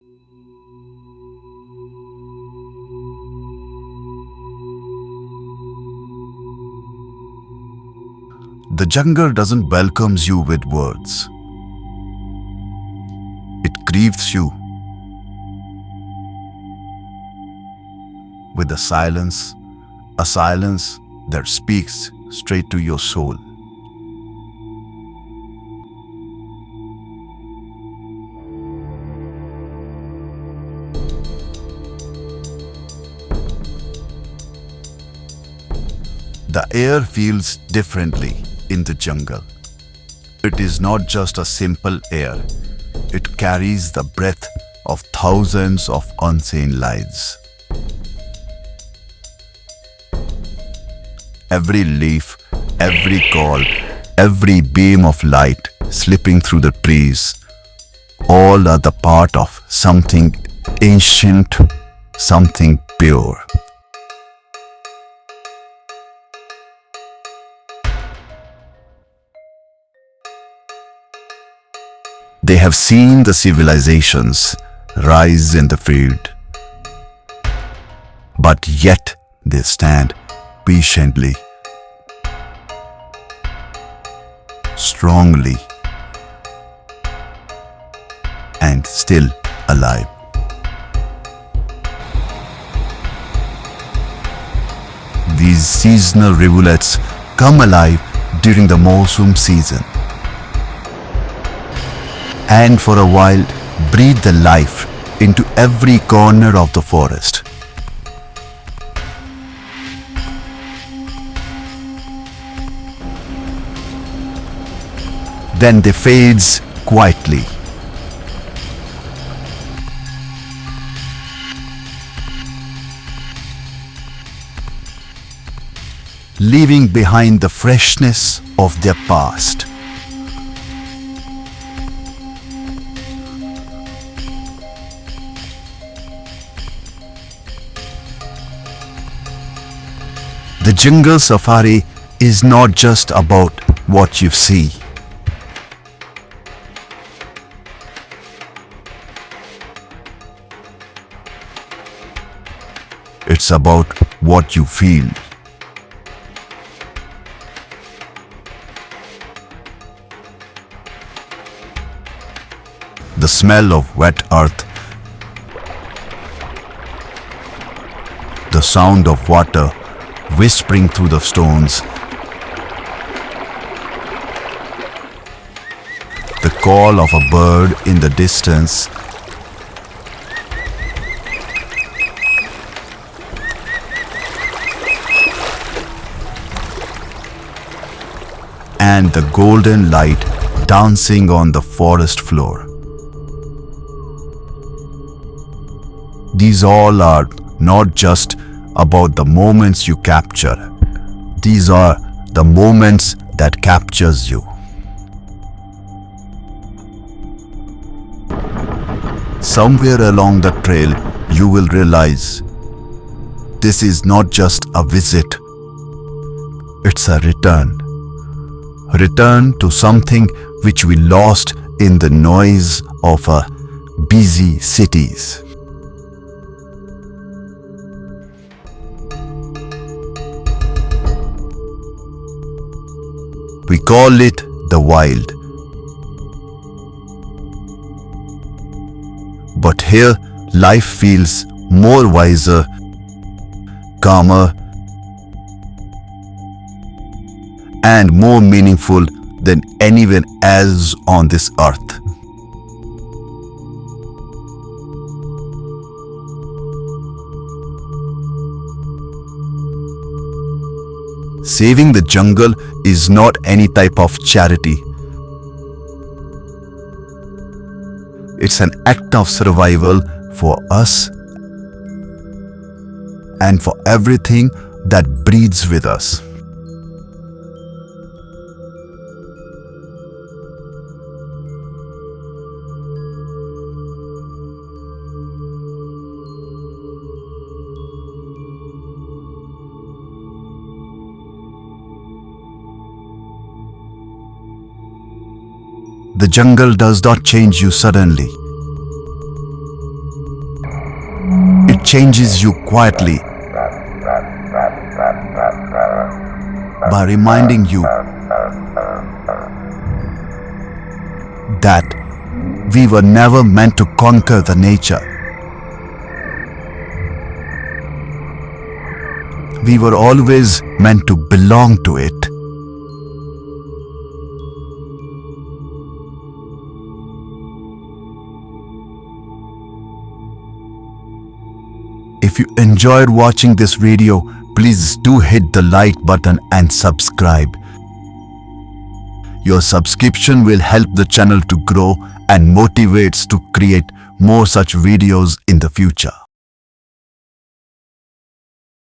The jungle doesn't welcome you with words. It grieves you with a silence that speaks straight to your soul. The air feels differently in the jungle. It is not just a simple air, it carries the breath of thousands of unseen lives. Every leaf, every call, every beam of light slipping through the trees, all are the part of something ancient, something pure. They have seen the civilizations rise in the field, but yet they stand patiently, strongly, and still alive. These seasonal rivulets come alive during the monsoon season, and for a while breathe the life into every corner of the forest. Then they fades quietly. Leaving behind the freshness of their past. The jungle safari is not just about what you see. It's about what you feel. The smell of wet earth, the sound of water whispering through the stones, the call of a bird in the distance, and the golden light dancing on the forest floor. These all are not just about the moments you capture. These are the moments that captures you. Somewhere along the trail, you will realize this is not just a visit. It's a return. Return to something which we lost in the noise of a busy cities. We call it the wild. But here, life feels more wiser, calmer, and more meaningful than anywhere else on this earth. Saving the jungle is not any type of charity. It's an act of survival for us and for everything that breathes with us. The jungle does not change you suddenly. changes you quietly by reminding you that we were never meant to conquer the nature. We were always meant to belong to it. If you enjoyed watching this video, please do hit the like button and subscribe. Your subscription will help the channel to grow and motivates to create more such videos in the future.